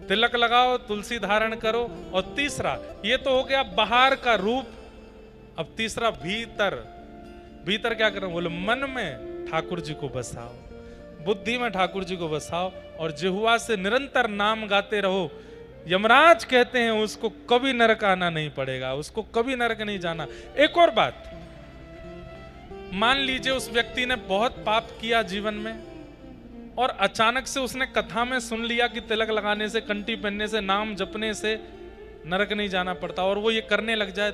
तिलक लगाओ, तुलसी धारण करो। और तीसरा, ये तो हो गया बाहर का रूप। अब तीसरा भीतर, भीतर क्या करो? बोले मन में ठाकुर जी को बसाओ, बुद्धि में ठाकुर जी को बसाओ और जिह्वा से निरंतर नाम गाते रहो। यमराज कहते हैं उसको कभी नरक आना नहीं पड़ेगा, उसको कभी नरक नहीं जाना। एक और बात, मान लीजिए उस व्यक्ति ने बहुत पाप किया जीवन में और अचानक से उसने कथा में सुन लिया कि तिलक लगाने से, कंठी पहनने से, नाम जपने से नरक नहीं जाना पड़ता, और वो ये करने लग जाए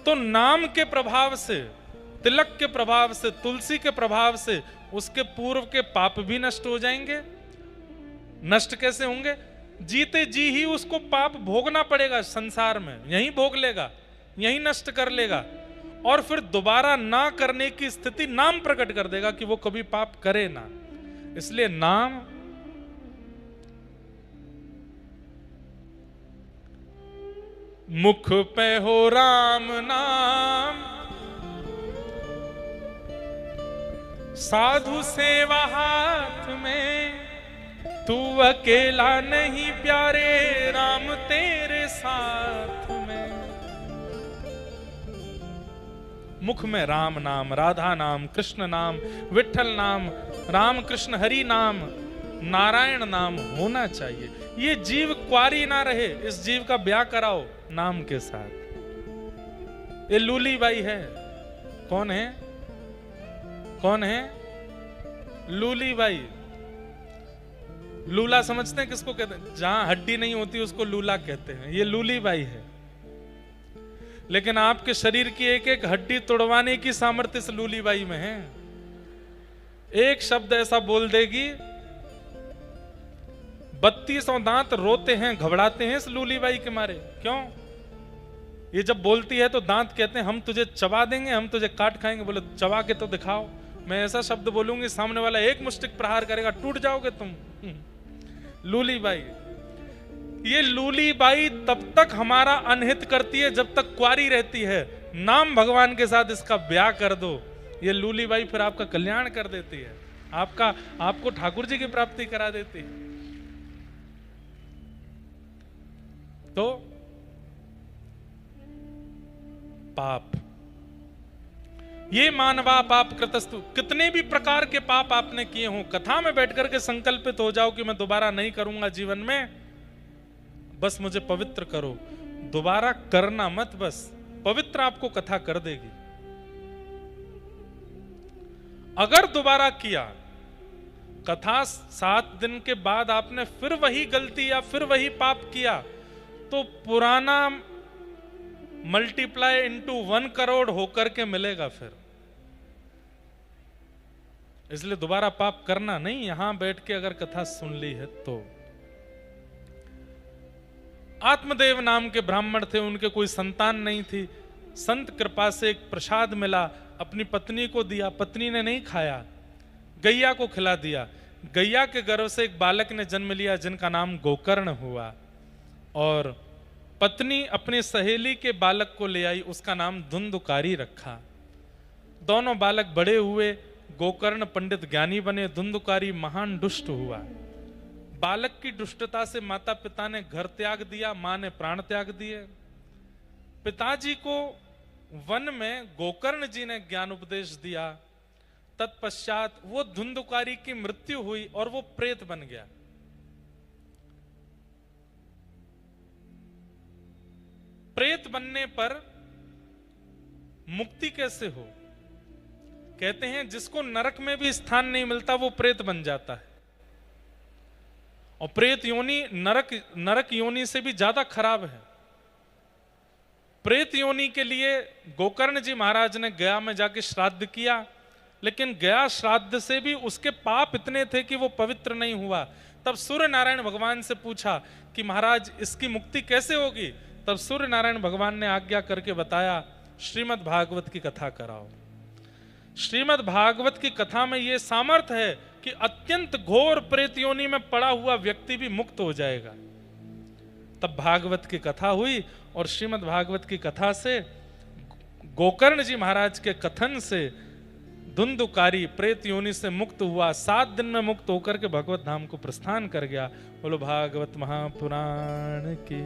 तो नाम के प्रभाव से, तिलक के प्रभाव से, तुलसी के प्रभाव से उसके पूर्व के पाप भी नष्ट हो जाएंगे। नष्ट कैसे होंगे? जीते जी ही उसको पाप भोगना पड़ेगा संसार में, यहीं भोग लेगा, यहीं नष्ट कर लेगा, और फिर दोबारा ना करने की स्थिति नाम प्रकट कर देगा कि वो कभी पाप करे ना। इसलिए नाम मुख पे हो राम नाम, साधु सेवा हाथ में, तू अकेला नहीं प्यारे, राम तेरे साथ में। मुख में राम नाम, राधा नाम, कृष्ण नाम, विठ्ठल नाम, राम कृष्ण हरि नाम, नारायण नाम होना चाहिए। ये जीव क्वारी ना रहे, इस जीव का ब्याह कराओ नाम के साथ। ये लूली बाई है। कौन है? कौन है? लूली बाई। लूला समझते हैं किसको कहते हैं? जहां हड्डी नहीं होती उसको लूला कहते हैं। ये लूली बाई है। लेकिन आपके शरीर की एक एक हड्डी तोड़वाने की सामर्थ्य इस लूली बाई में है। एक शब्द ऐसा बोल देगी, 3200 दांत रोते हैं, घबराते हैं इस लूली बाई के मारे। क्यों? ये जब बोलती है तो दांत कहते हैं हम तुझे चबा देंगे, हम तुझे काट खाएंगे। बोले चबा के तो दिखाओ। मैं ऐसा शब्द बोलूंगी, सामने वाला एक मुष्टिक प्रहार करेगा, टूट जाओगे तुम। लूली बाई। ये लूली बाई तब तक हमारा अनहित करती है जब तक कुंवारी रहती है। नाम भगवान के साथ इसका ब्याह कर दो, ये लूली बाई फिर आपका कल्याण कर देती है, आपको ठाकुर जी की प्राप्ति करा देती है। तो पाप, ये मानवा पाप कृतस्तु, कितने भी प्रकार के पाप आपने किए हों, कथा में बैठकर के संकल्पित हो जाओ कि मैं दोबारा नहीं करूंगा जीवन में, बस मुझे पवित्र करो। दोबारा करना मत, बस पवित्र आपको कथा कर देगी। अगर दोबारा किया, कथा 7 दिन के बाद आपने फिर वही गलती या फिर वही पाप किया, तो पुराना मल्टीप्लाई इंटू 1 करोड़ होकर के मिलेगा फिर। इसलिए दोबारा पाप करना नहीं। यहां बैठ के अगर कथा सुन ली है तो। आत्मदेव नाम के ब्राह्मण थे, उनके कोई संतान नहीं थी। संत कृपा से एक प्रसाद मिला, अपनी पत्नी को दिया, पत्नी ने नहीं खाया, गैया को खिला दिया। गैया के गर्भ से एक बालक ने जन्म लिया जिनका नाम गोकर्ण हुआ, और पत्नी अपनी सहेली के बालक को ले आई, उसका नाम धुंधुकारी रखा। दोनों बालक बड़े हुए, गोकर्ण पंडित ज्ञानी बने, धुंधुकारी महान दुष्ट हुआ। बालक की दुष्टता से माता पिता ने घर त्याग दिया, मां ने प्राण त्याग दिए। पिताजी को वन में गोकर्ण जी ने ज्ञान उपदेश दिया। तत्पश्चात वो धुंधुकारी की मृत्यु हुई और वो प्रेत बन गया। प्रेत बनने पर मुक्ति कैसे हो? कहते हैं जिसको नरक में भी स्थान नहीं मिलता वो प्रेत बन जाता है। और प्रेत योनि नरक योनि से भी ज्यादा खराब है। प्रेत योनि के लिए गोकर्ण जी महाराज ने गया में जाके श्राद्ध किया, लेकिन गया श्राद्ध से भी उसके पाप इतने थे कि वो पवित्र नहीं हुआ। तब सूर्य नारायण भगवान से पूछा कि महाराज इसकी मुक्ति कैसे होगी? तब सूर्य नारायण भगवान ने आज्ञा करके बताया, श्रीमद् भागवत की कथा कराओ। श्रीमद् भागवत की कथा में यह सामर्थ्य है कि अत्यंत घोर प्रेत योनि में पड़ा हुआ व्यक्ति भी मुक्त हो जाएगा। तब भागवत की कथा हुई और श्रीमद् भागवत की कथा से, गोकर्ण जी महाराज के कथन से धुंधुकारी प्रेत योनि से मुक्त हुआ, 7 दिन में मुक्त होकर के भगवत धाम को प्रस्थान कर गया। बोलो भागवत महापुराण की।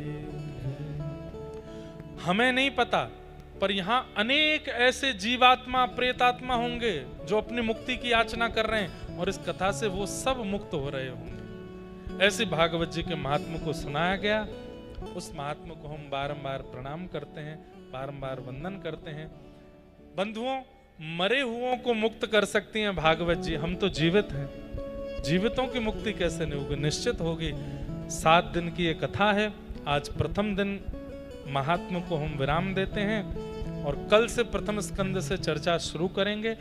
हमें नहीं पता, पर यहाँ अनेक ऐसे जीवात्मा प्रेतात्मा होंगे जो अपनी मुक्ति की याचना कर रहे हैं और इस कथा से वो सब मुक्त हो रहे होंगे। ऐसे भागवत जी के महात्मा को सुनाया गया। उस महात्मा को हम बारंबार प्रणाम करते हैं, बारंबार वंदन करते हैं। बंधुओं, मरे हुओं को मुक्त कर सकती हैं भागवत जी, हम तो जीवित हैं। जीवितों की मुक्ति कैसे नहीं होगी? निश्चित होगी। 7 दिन की ये कथा है। आज प्रथम दिन महात्मा को हम विराम देते हैं और कल से प्रथम स्कंद से चर्चा शुरू करेंगे।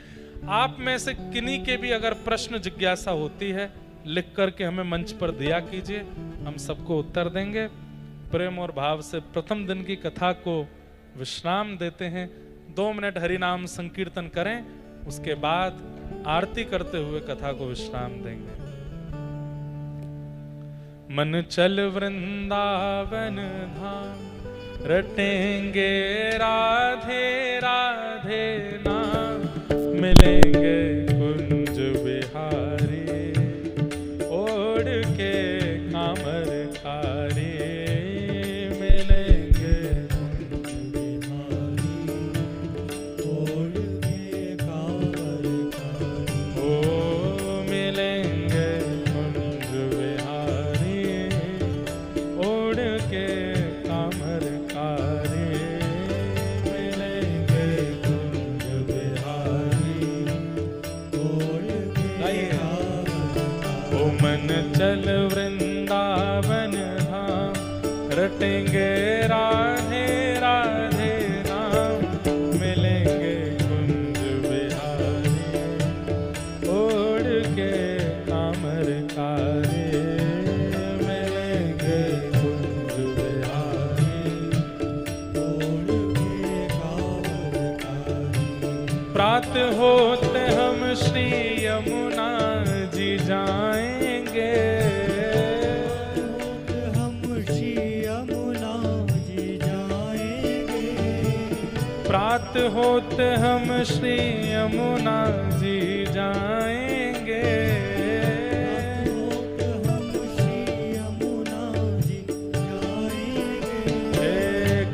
आप में से किन्हीं के भी अगर प्रश्न जिज्ञासा होती है, लिख करके हमें मंच पर दिया कीजिए, हम सबको उत्तर देंगे। प्रेम और भाव से प्रथम दिन की कथा को विश्राम देते हैं। 2 मिनट हरि नाम संकीर्तन करें, उसके बाद आरती करते हुए कथा को विश्राम देंगे। मन चल वृंदावन धाम, रटेंगे राधे राधे नाम, मिलेंगे कुंज बिहारी, ओढ़ के कामर कारी, मिलेंगे कुंज बिहारी, ओढ़ के कामर कारी, ओ मिलेंगे कुंज बिहारी, ओढ़ के कामर कारी, मिलेंगे कुंज बिहारी, ओढ़ के ओ मन चल वृंदावन धाम, रटेंगे राधे राधे नाम, मिलेंगे कुंज बिहारी, ओढ़ के कामर कारी, मिलेंगे कुंज बिहारी, ओढ़ के कामर कारी। प्रातः होते हम श्री यमुना जी जाएंगे, हम श्री यमुना जी जाएंगे। प्रातः होते हम श्री यमुना जी जाएंगे, हम श्री यमुना जी जाएंगे।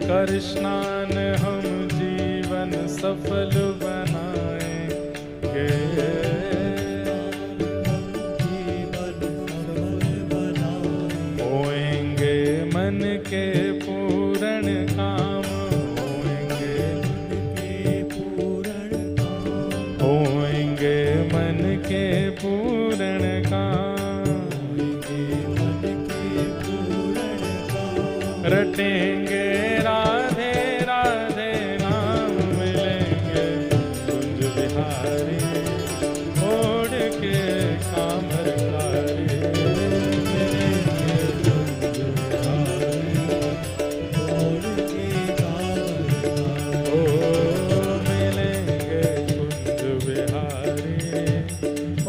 कर स्नान हम जीवन सफल बनाएंगे, होएंगे मन के पूर्ण काम, होएंगे मन के पूर्ण काम, होएंगे मन के पूर्ण काम, होएंगे मन के पूर्ण काम। रटेंगे राधे राधे नाम, मिलेंगे कुंज बिहारी, ओढ़ के कामर कारी, मिलेंगे कुंज बिहारी, ओढ़ के कामर कारी, ओ मिलेंगे कुंज बिहारी,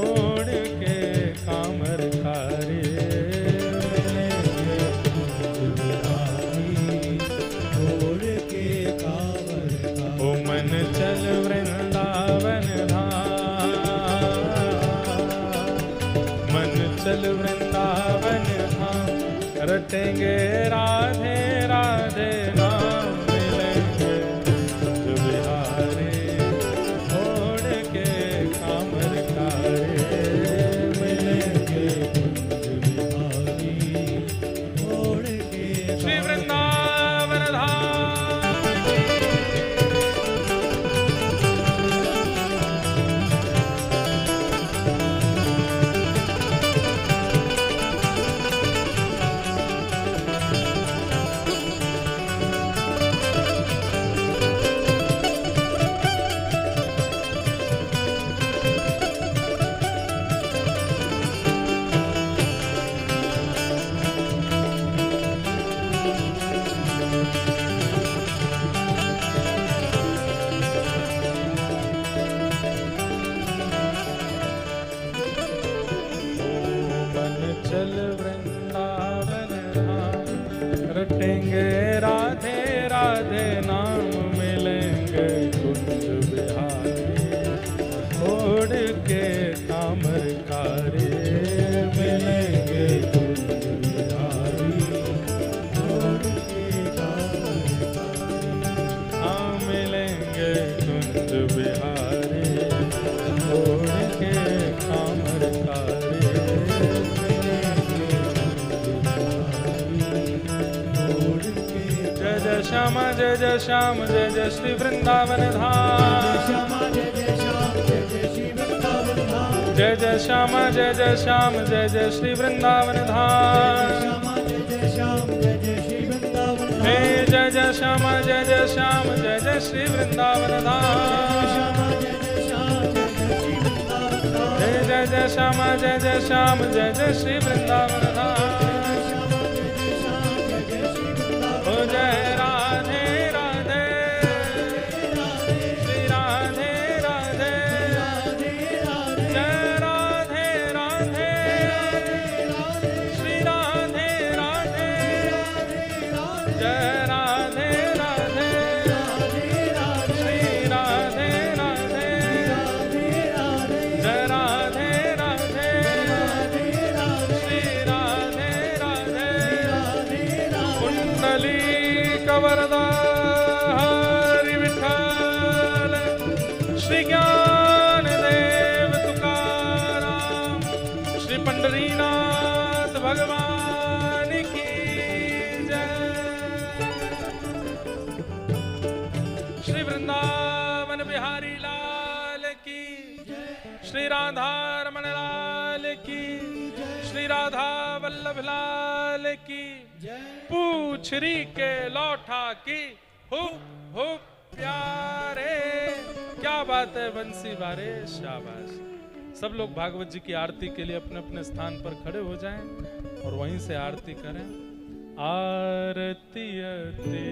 ओढ़ के कामर कारी, मिलेंगे कुंज बिहारी, ओढ़ के कामर कारी। ओ मन चल वृंदावन धाम, मन चल वृंदावन धाम, रटेंगे राधे राधे नाम, मिलेंगे कुंज बिहारी, ओढ़ के कामर कारी, मिलेंगे कुंज बिहारी, ओढ़ के श्री वृंदावन धाम। चल वृंदावन धाम, रटेंगे राधे राधे नाम, मिलेंगे कुंज बिहारी, श्याम जय जय श्याम जय जय श्री वृंदावन धाम। जय जय श्याम जय जय श्याम जय जय श्री वृंदावन धाम। हे जय जय श्याम जय जय श्याम जय जय श्री वृंदावन धाम। हे जय जय श्याम जय जय श्याम जय जय श्री वृंदावन धाम। ओ जय राधे राधे श्री राधे राधे जय राधे राधे श्री राधे राधे जय राधे राधे श्री राधे राधे जय राधे राधे श्री राधे राधे। कुंडली कवरदा हरि विठ्ठल श्री ज्ञान देव तुकाराम श्री पंढरीनाथ भगवान की जय। श्री वृंदावन बिहारी लाल की श्री राधा रमण लाल की श्री राधा वल्लभ लाल की पूछरी के लौठा की हुप हुप प्यारे। क्या बात है बंसी बारे, शाबाश। सब लोग भागवत जी की आरती के लिए अपने अपने स्थान पर खड़े हो जाएं और वहीं से आरती करें। आरती ते